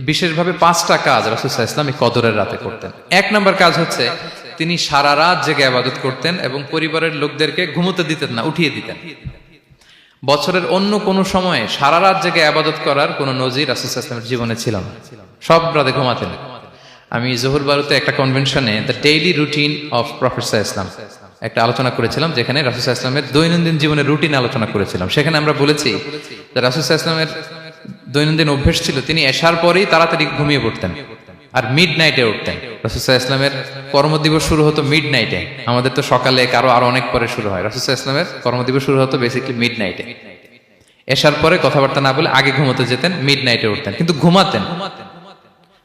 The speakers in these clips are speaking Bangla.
বিশেষভাবে 5টা কাজ রাসূল সাল্লাল্লাহু আলাইহি ওয়াসাল্লাম এই কদরের রাতে করতেন। 1 নম্বর কাজ হচ্ছে তিনি সারা রাত জেগে ইবাদত করতেন এবং পরিবারের লোকদেরকে ঘুমোতে দিতেন না, উঠিয়ে দিতেন। বছরের অন্য কোনো সময়ে সারা রাত জেগে ইবাদত করার কোনো নজির রাসূল সাল্লাল্লাহু আলাইহি ওয়াসাল্লামের জীবনে ছিল না। সব রাতে ঘুমাতেন। আমি জোহর বারুতে একটা কনভেনশনে the daily routine of prophet সাল্লাল্লাহু আলাইহি ওয়াসাল্লাম একটা আলোচনা করেছিলাম, যেখানে রাসূল সাল্লাল্লাহু আলাইহি ওয়াসাল্লামের দৈনন্দিন জীবনের রুটিন আলোচনা করেছিলাম। সেখানে আমরা বলেছি যে রাসূল সাল্লাল্লাহু আলাইহি ওয়াসাল্লামের দৈনন্দিন অভ্যাস ছিল তিনি এশার পরেই তাড়াতাড়ি ঘুমিয়ে পড়তেন আর মিড নাইটে উঠতেন। রাসূল সাল্লাল্লাহু আলাইহি ওয়াসাল্লামের কর্মদিবস শুরু হতো মিড নাইটে, আমাদের তো সকালে আরো অনেক পরে শুরু হয়। রাসূল সাল্লাল্লাহু আলাইহি ওয়াসাল্লামের কর্মদিবস শুরু হতো বেসিক্যালি মিড নাইটে। এশার পরে কথাবার্তা না বলে আগে ঘুমোতে যেতেন, মিড নাইটে উঠতেন, কিন্তু ঘুমাতেন।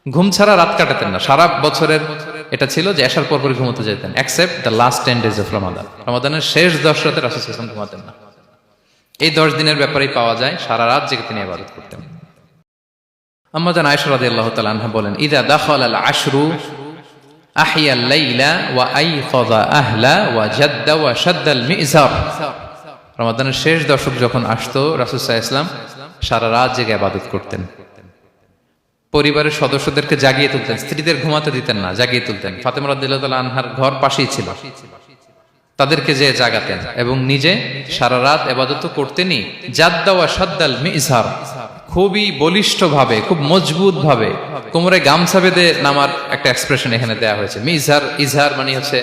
ঘুম ছাড়া রাত কাটাতেন না। সারা বছরের এটা ছিল যে এশার পর পরে ঘুমোতে যেতেন, except the last 10 days of Ramadan. রমাদানের শেষ 10 রাতে রাসূল সাল্লাল্লাহু আলাইহি ওয়াসাল্লাম ঘুমাতেন না। এই 10 দিনের ব্যাপারেই পাওয়া যায় সারা রাত জেগে তিনি ইবাদত করতেন। আম্মা জান আয়েশা রাদিয়াল্লাহু তাআলা আনহা বলেন, ইযা দাখালাল আশরু আহিয়াল লাইলা ওয়া আইকাযা আহলা ওয়া জাদ্দা ওয়া শাদ্দাল মিজার। রমাদানের শেষ দশক যখন আসতো রাসূল সাল্লাল্লাহু আলাইহি ওয়াসাল্লাম সারা রাত জেগে ইবাদত করতেন। পরিবারের সদস্যদেরকে জাগিয়ে তুলতেন, স্ত্রীদের ঘুমাতে দিতেন না, জাগিয়ে তুলতেন। ফাতেমা রাদিয়াল্লাহু তাআলা আনহার ঘর পাশেই ছিল, তাদেরকে যে জাগাতেন এবং নিজে সারা রাত ইবাদত করতেনই। জাদ্দা ওয়া শাদ্দাল মিজার, খুবই বলিষ্ঠ ভাবে, খুব মজবুত ভাবে কোমরে গামছা বেঁধে নামার একটা এক্সপ্রেশন এখানে দেয়া হয়েছে। মিজার, ইজহার মানে হচ্ছে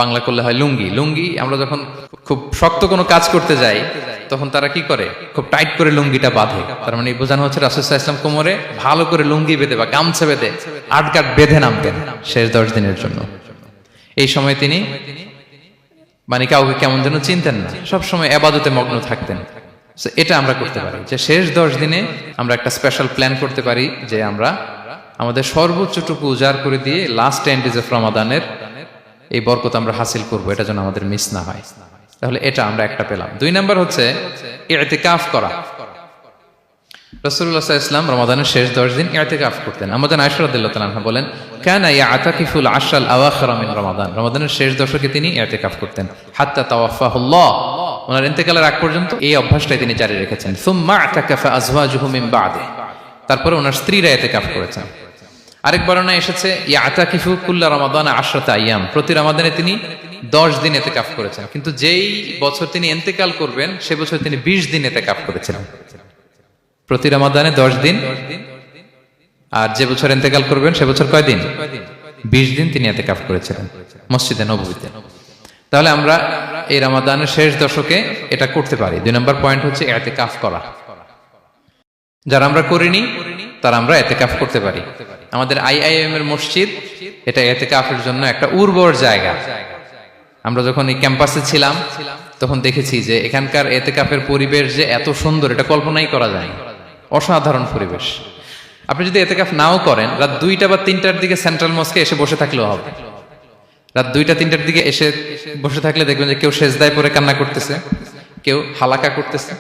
বাংলা করলে হয় লুঙ্গি। লুঙ্গি আমরা যখন খুব শক্ত কোনো কাজ করতে যাই তখন তারা কি করে, খুব টাইট করে লুঙ্গিটা বাঁধে। তার মানে বোঝানো হচ্ছে রাসূল সাল্লাল্লাহু আলাইহি ওয়াসাল্লাম কোমরে ভালো করে লুঙ্গি বেঁধে বা গামছা বেঁধে আটগাট বেঁধে নামতেন শেষ 10 দিনের জন্য। এই সময় তিনি মানে কাউকে কেমন যেন চিনতেন না, সবসময় ইবাদতে মগ্ন থাকতেন। এটা আমরা করতে পারি যে শেষ 10 দিনে আমরা একটা স্পেশাল প্ল্যান করতে পারি যে আমরা আমাদের সর্বোচ্চটুকু উজাড় করে দিয়ে লাস্ট 10 days অফ রমাদানের এই বরকত আমরা হাসিল করব, এটা যেন আমাদের মিস না হয়। তাহলে এটা আমরা একটা পেলাম। 2 নাম্বার হচ্ছে ইতিকাফ করা। রাসূলুল্লাহ সাল্লাল্লাহু আলাইহি ওয়াসাল্লাম রমাদানের শেষ 10 দিন ইতিকাফ করতেন। আমাদের আয়েশা রাদিয়াল্লাহু তাআলা আনহা বলেন, কানা ইয়াতাকিফুল আশরাল আওয়াখির মিন রমাদান। রমাদানের শেষ দশকে তিনি ইতিকাফ করতেন। হাত্তা তাওয়াফাহুল্লাহ, ওনার ইন্তেকালের আগ পর্যন্ত এই অভ্যাসটাই তিনি জারি রেখেছেন। সুম্মা আতাকাফা আজওয়াজুহু মিন বাদে, তারপরে ওনার স্ত্রীরা ইতিকাফ করেছেন। আরেক বর্ণনায় এসেছে ইয়াতাকিফু কুল্লা রমাদান 10 আইয়াম, প্রতি রমাদানে তিনি 10 দিন ইতিকাফ করেছেন। কিন্তু যেই বছর তিনি ইন্তেকাল করবেন সে বছর তিনি 20 দিন ইতিকাফ করেছিলেন। প্রতি রমাদানে 10 দিন, আর যে বছর ইন্তেকাল করবেন সে বছর কয় দিন? 20 দিন তিনি ইতিকাফ করেছিলেন মসজিদে নববীতে। তাহলে আমরা এই রমাদানের শেষ দশকে এটা করতে পারি। 2 নম্বর পয়েন্ট হচ্ছে ইতিকাফ করা। যারা আমরা করিনি তারা আমরা ইতিকাফ করতে পারি। আমাদের আইআইএম এর মসজিদ এটা ইতিকাফের জন্য একটা উর্বর জায়গা। আমরা যখন এই ক্যাম্পাসে ছিলাম তখন দেখেছি যে এখানকার ইতিকাফের পরিবেশ যে এত সুন্দর এটা কল্পনাই করা যায় না। অসাধারণ পরিবেশ। আপনি যদি ইতিকাফ নাও করেন, রাত 2টা বা 3টার দিকে সেন্ট্রাল মস্কে এসে বসে থাকলেও হবে। রাত 2টা 3টার দিকে এসে বসে থাকলে দেখবেন যে কেউ সেজদায় পড়ে কান্না করতেছে, কেউ হালাকা করতেছে,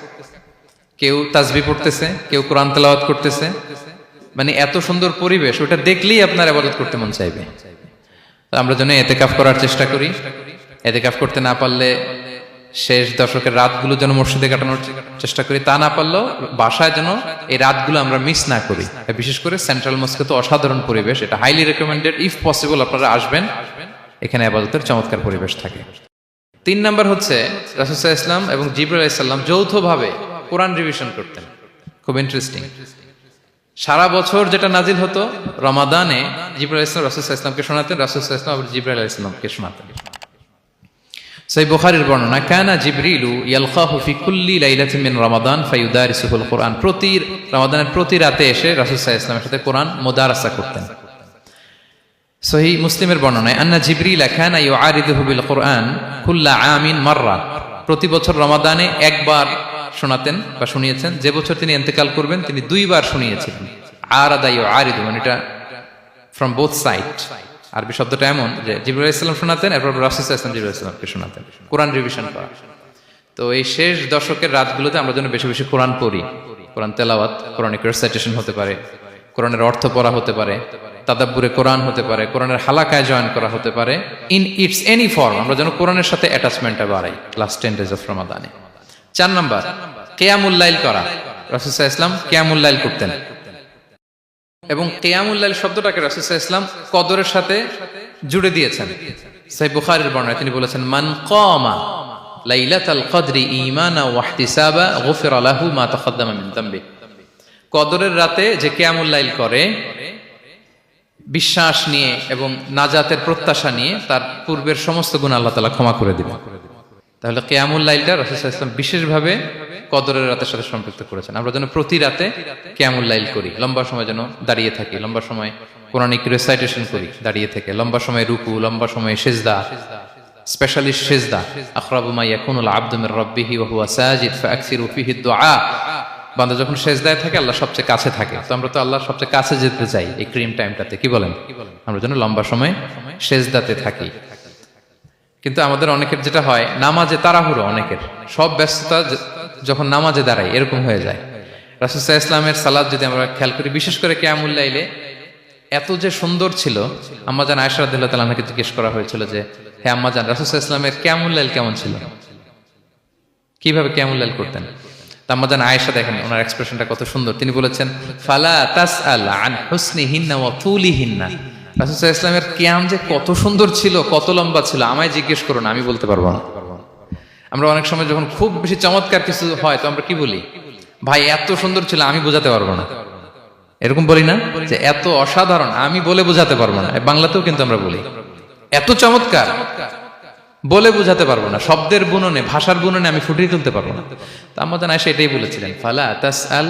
কেউ তাসবিহ পড়তেছে, কেউ কোরআন তেলাওয়াত করতেছে। মানে এত সুন্দর পরিবেশ, ওটা দেখলেই আপনার ইবাদত করতে মন চাইবে। আমরা যেন ইতিকাফ করার চেষ্টা করি। ইতিকাফ করতে না পারলে শেষ দশকের রাতগুলো যেন মসজিদে কাটানোর চেষ্টা করি, তা না পারলেও বাসায় যেন এই রাতগুলো আমরা মিস না করি। বিশেষ করে সেন্ট্রাল মস্কে তো অসাধারণ পরিবেশ, এটা হাইলি রেকমেন্ডেড। ইফ পসিবল আপনারা আসবেন, এখানে ইবাদতের চমৎকার পরিবেশ থাকে। 3 নাম্বার হচ্ছে রাসূল সাল্লাল্লাহু আলাইহি ওয়াসাল্লাম এবং জিবরাইল আলাইহিস সালাম যৌথভাবে কোরআন রিভিশন করতেন। খুব ইন্টারেস্টিং। সারা বছর যেটা নাজিল হতো রমাদানে জিবরাইল আলাইহিস সালাম রাসূল সাল্লাল্লাহু আলাইহি ওয়াসাল্লামকে শোনাতেন, রাসূল সাল্লাল্লাহু আলাইহি ওয়াসাল্লাম আবার জিবরাইল আলাইহিস সালামকে শোনাতেন। সহিহ বুখারীর বর্ণনা, কানা জিবরিলু ইয়ালকাহু ফি কুল্লি লাইলাতিন মিন রমাদান ফায়ুদারিসুহুল কুরআন। প্রতি রমাদানের প্রতি রাতে এসে রাসূল সাল্লাল্লাহু আলাইহি ওয়াসাল্লামের সাথে কোরআন মুদারাসা করতেন। সহিহ মুসলিমের বর্ণনায়, আন্না জিবরিল কানা ইউআরিদুহু বিল কুরআন কুল্লা আমিন মাররা। প্রতি বছর রমাদানে একবার শোনাতেন বা শুনিয়েছেন। যে বছর তিনি ইন্তেকাল করবেন তিনি 2 বার শুনিয়েছিলেন। আরাদা ইউআরিদু মানে এটা ফ্রম বোথ সাইড। আরবি শব্দটা এমন যে জিবরাইল আলাইহিস সালাম শোনাতেন, এরপর রাসূল সাল্লাল্লাহু আলাইহি ওয়াসাল্লাম জিবরাইল আলাইহিস সালামকে শোনাতেন। কোরআন রিভিশন করা। তো এই শেষ দশকের রাতগুলোতে আমরা যেন বেশি বেশি কোরআন পড়ি। কোরআন তেলাওয়াত, কোরআনিক রিসাইটেশন হতে পারে, কোরআনের অর্থ পড়া হতে পারে, তাদাব্বুরে কোরআন হতে পারে, কোরআনের হালাকায় জয়েন করা হতে পারে। ইন ইটস এনি ফর্ম আমরা যেন কোরআনের সাথে অ্যাটাচমেন্টটা বাড়াই লাস্ট 10 days অফ রমাদানে। 4 নাম্বার কিয়ামুল লাইল করা। রাসূল সাল্লাল্লাহু আলাইহি ওয়াসাল্লাম কিয়ামুল লাইল করতেন। এবং কিয়ামুল লাইল শব্দটাকে রাসূল সাল্লাল্লাহু আলাইহি ওয়াসাল্লাম কদরের সাথে জুড়ে দিয়েছেন। সহিহ বুখারীর বর্ণনায় তিনি বলেছেন, মান কামা লাইলাতাল কদরি ঈমানা ওয়া ইহতিসাবা গুফিরা লাহু মা তাকাদ্দামা মিন যামবি। কদরের রাতে যে কিয়ামুল লাইল করে বিশ্বাস নিয়ে এবং নাজাতের প্রত্যাশা নিয়ে, তার পূর্বের সমস্ত গুনাহ আল্লাহ তাআলা ক্ষমা করে দিবেন। তাহলে কিয়ামুল লাইলটা রাসূল সাল্লাল্লাহু আলাইহি ওয়াসাল্লাম বিশেষভাবে কদরের রাতের সাথে সম্পৃক্ত করেছেন। আমরা যেন প্রতি রাতে কিয়ামুল লাইল করি, লম্বা সময় যেন দাঁড়িয়ে থাকি, লম্বা সময় কোরআনিক রিসাইটেশন করি দাঁড়িয়ে থেকে, লম্বা সময় রুকু, লম্বা সময় সিজদা, স্পেশালি সিজদা। আকরাবু মা ইয়াকুনুল আবদু মির রাব্বিহি ওয়া হুয়া সাজিদ ফাআকসিরু ফিহি দুআ। বান্দা যখন সিজদায় থাকে আল্লাহ সবচেয়ে কাছে থাকে, তো আমরা তো আল্লাহর সবচেয়ে কাছে যেতে চাই এই ক্রিম টাইমটাতে, কি বলেন? আমরা যেন লম্বা সময় সিজদাতে থাকি। কিন্তু আমাদের অনেকের যেটা হয়, নামাজে তাড়াহুড়ো, অনেকের সব ব্যস্ততা যখন নামাজে দাঁড়াই এরকম হয়ে যায়। রাসূল সাল্লাল্লাহু আলাইহি ওয়াসাল্লামের সালাত যদি আমরা খেয়াল করি, বিশেষ করে কিয়ামুল লাইলে এত যে সুন্দর ছিল, আম্মা জান আয়েশা রাদিয়াল্লাহু তাআলা আনহাকে জিজ্ঞেস করা হয়েছিল যে, হে আম্মা জান, রাসূল সাল্লাল্লাহু আলাইহি ওয়াসাল্লামের কিয়ামুল লাইল কেমন ছিল, কিভাবে কিয়ামুল লাইল করতেন? আম্মা জান আয়েশা, দেখেন ওনার এক্সপ্রেশনটা কত সুন্দর। তিনি বলেছেন, ফালা তাসআল আন হুসনিহিন্না ওয়া তুলিহিন্না। রাসূল সাল্লাল্লাহু আলাইহি ওয়াসাল্লামের কিয়াম যে কত সুন্দর ছিল, কত লম্বা ছিল, আমায় জিজ্ঞেস করো না, আমি বলতে পারবো না। আমরা অনেক সময় যখন খুব বেশি চমৎকার কিছু হয় তো আমরা কি বলি, ভাই এত সুন্দর ছিল, আমি বোঝাতে পারবো না, এরকম বলি না? যে এত অসাধারণ, আমি বলে বোঝাতে পারবো না। বাংলাতেও কিন্তু আমরা বলি এত চমৎকার, বলে বোঝাতে পারবো না, শব্দের বুননে, ভাষার বুননে আমি ফুটিয়ে তুলতে পারবো না। তো আম্মা জান আয়েশা এটাই বলেছিলেন, ফালা তাসআল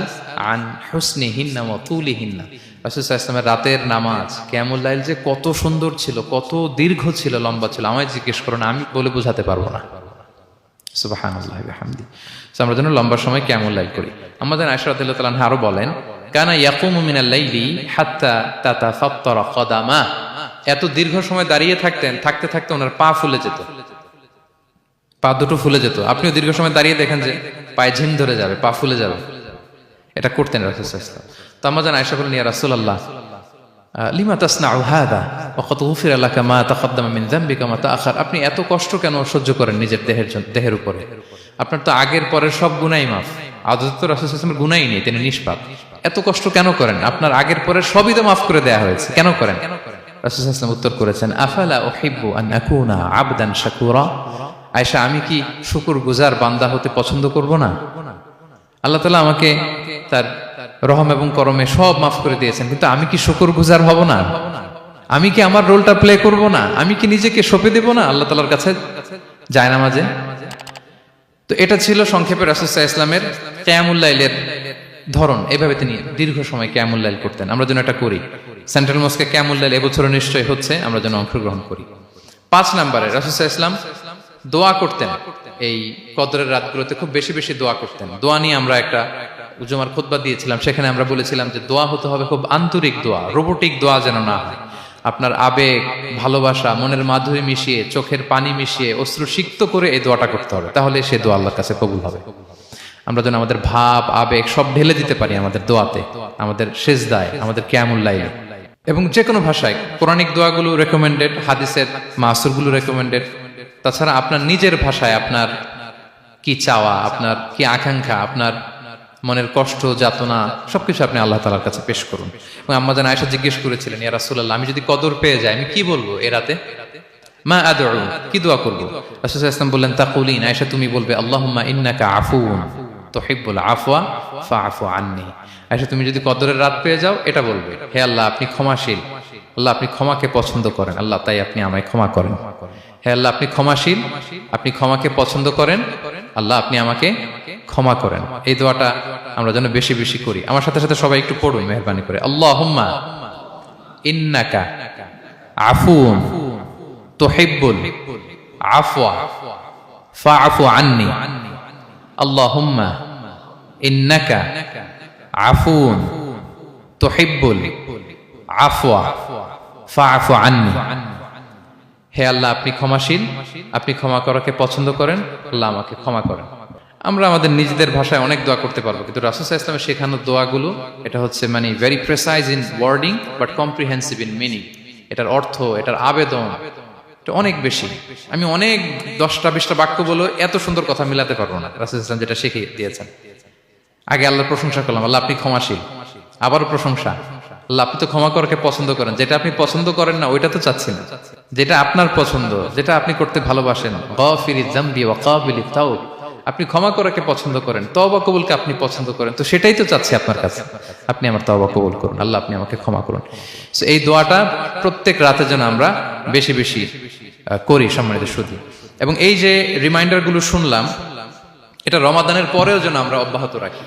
আন হুসনিহিন্না ওয়া তুলিহিন্না। রাসূল সাল্লাল্লাহু আলাইহি ওয়াসাল্লামের রাতের নামাজ কিয়ামুল লাইল যে কত সুন্দর ছিল, কত দীর্ঘ ছিল, লম্বা ছিল, আমায় জিজ্ঞেস করো না, আমি বলে বোঝাতে পারবো না। সুবহানাল্লাহি ওয়া বিহামদি। আমরা যেন লম্বা সময় কিয়ামুল লাইল করি। আম্মা জান আয়েশা রাদিয়াল্লাহু তাআলা আনহা আরো বলেন, কানা ইয়াকুমু মিনাল লাইলি হাত্তা তাতাফাত্তারা কদামা। এত দীর্ঘ সময় দাঁড়িয়ে থাকতেন, থাকতে থাকতে ওনার পা ফুলে যেত, পা দুটো ফুলে যেত। আপনিও দীর্ঘ সময় দাঁড়িয়ে দেখেন যে পায়ে ঝিম ধরে যাবে, পা ফুলে যাবে, এটা করতেন রাসূল সাল্লাল্লাহু আলাইহি ওয়াসাল্লাম। তো আম্মা জান আয়েশা বলেন, ইয়া রাসূলুল্লাহ লিমা তাসনাউ হাদা ওয়া ক্বাদ গুফিরা লাকা মা তাকাদ্দামা মিন যামবিকা মা তাআখার। আপনি এত কষ্ট কেন সহ্য করেন নিজের দেহের উপরে? আপনার তো আগের পরের সব গুনাহ মাফ। আদত তো রাসূল সাল্লাল্লাহু আলাইহি ওয়াসাল্লামের গুনাহই নেই, তিনি নিষ্পাপ। এত কষ্ট কেন করেন? আপনার আগের পরের সবই তো মাফ করে দেয়া হয়েছে, কেন করেন? রাসূল সাল্লাল্লাহু আলাইহি ওয়াসাল্লাম উত্তর করেছেন, আফালা উহিব্বু আন আকুনা আবদান শাকুরা। আয়েশা, আমি কি শুকরগুজার বান্দা হতে পছন্দ করব না? আল্লাহ তাআলা আমাকে তার রহম এবং করমে সব মাফ করে দিয়েছেন, কিন্তু আমি কি শুকরগুজার হব না? আমি কি আমার রোলটা প্লে করব না? আমি কি নিজেকে সঁপে দেব না আল্লাহ তাআলার কাছে জায়নামাজে? তো এটা ছিল সংক্ষেপে রাসূল সাল্লাল্লাহু আলাইহি ওয়াসাল্লামের কিয়ামুল লাইলের ধরন। এভাবে তিনি দীর্ঘ সময় কিয়ামুল লাইল করতেন। আমরা যেন এটা করি। সেন্ট্রাল মস্কে কিয়ামুল লাইল এবছরও নিশ্চয়ই হচ্ছে, আমরা যেন অংশগ্রহণ করি। 5 নম্বরে রাসূল সাল্লাল্লাহু আলাইহি ওয়াসাল্লাম দোয়া করতেন। এই কদরের রাতগুলোতে খুব বেশি বেশি দোয়া করতেন। দোয়া নিয়ে আমরা একটা জুমার খুতবা দিয়েছিলাম, সেখানে আমরা বলেছিলাম যে দোয়া হতে হবে খুব আন্তরিক দোয়া, রোবোটিক দোয়া যেন না হয়। আপনার আবেগ, ভালোবাসা, মনের মাধুরী মিশিয়ে, চোখের পানি মিশিয়ে, অশ্রু সিক্ত করে এই দোয়াটা করতে হবে, তাহলে সে দোয়া আল্লাহর কাছে কবুল হবে। আমরা যেন আমাদের ভাব, আবেগ সব ঢেলে দিতে পারি আমাদের দোয়াতে, আমাদের সিজদায়, আমাদের কিয়ামুল লাইলে। এবং যে কোনো ভাষায় কোরআনিক দোয়াগুলো রেকমেন্ডেড, হাদিসের মাসুরগুলো রেকমেন্ডেড। তাছাড়া আপনার নিজের ভাষায় আপনার কি চাওয়া, আপনার কি আকাঙ্ক্ষা, আপনার মনের কষ্ট, যাতনা সবকিছু আপনি আল্লাহ তাআলার কাছে পেশ করুন। এবং আম্মা জান আয়েশা জিজ্ঞেস করেছিলেন, ইয়া রাসূলুল্লাহ, আমি যদি কদর পেয়ে যাই আমি কি বলবো এ রাতে? মা আদউ, কি দোয়া করব? রাসূল সাল্লাল্লাহু আলাইহি ওয়াসাল্লাম বললেন, তাকুলিন, আয়েশা তুমি বলবে, আল্লাহুম্মা ইন্নাকা আফুউন তুহিব্বুল আফওয়া ফাআফু আন্নী। আয়েশা তুমি যদি কদরের রাত পেয়ে যাও এটা বলবে, হে আল্লাহ আপনি ক্ষমাশীল, আল্লাহ আপনি ক্ষমাকে পছন্দ করেন, আল্লাহ তাই আপনি আমায় ক্ষমা করেন। হে আল্লাহ আপনি ক্ষমাশীল, আপনি ক্ষমাকে পছন্দ করেন, আল্লাহ আপনি আমাকে ক্ষমা করেন। এই দোয়াটা আমরা যেন বেশি বেশি করি। আমার সাথে সাথে সবাই একটু পড়ুন মেহেরবানি করে। আল্লাহুম্মা ইন্নাকা আফুউন তুহিব্বুল আফওয়া ফাআফু আন্নী। আল্লাহুম্মা ইন্নাকা আফুউন তুহিব্বুল আফওয়া ফাআফু আন্নী। হে আল্লাহ আপনি ক্ষমাশীল, আপনি ক্ষমা করাকে পছন্দ করেন, আল্লাহ আমাকে ক্ষমা করেন। আমরা আমাদের নিজেদের ভাষায় অনেক দোয়া করতে পারবো, কিন্তু রাসূল সাল্লাল্লাহু আলাইহি ওয়াসাল্লামের শেখানো দোয়াগুলো এটা হচ্ছে মানে very precise in wording but comprehensive in meaning. এটার অর্থ, এটার আবেদন এটা অনেক বেশি। আমি অনেক 10টা-20টা বাক্য বলে এত সুন্দর কথা মিলাতে পারবো না। রাসূল সাল্লাল্লাহু আলাইহি ওয়াসাল্লাম যেটা শিখিয়ে দিয়েছেন, আগে আল্লাহর প্রশংসা করলাম, আল্লাহ আপনি ক্ষমাশীল, আবারও প্রশংসা, আল্লাহ আপনি তো ক্ষমা করাকে পছন্দ করেন, যেটা আপনি পছন্দ করেন না ওইটা তো চাচ্ছি না, যেটা আপনার পছন্দ, যেটা আপনি করতে ভালোবাসেন, গাফিরিজ যামবি ওয়া কাবিলিত তাওব, আপনি ক্ষমা করাকে পছন্দ করেন, তওবা কবুলকে আপনি পছন্দ করেন, তো সেটাই তো চাচ্ছি আপনার কাছে, আপনি আমার তওবা কবুল করুন, আল্লাহ আপনি আমাকে ক্ষমা করুন। So, এই দোয়াটা প্রত্যেক রাতে যেন আমরা বেশি বেশি করি সম্মানিত সুধী। এবং এই যে রিমাইন্ডার গুলো শুনলাম, এটা রমাদানের পরেও যেন আমরা অব্যাহত রাখি।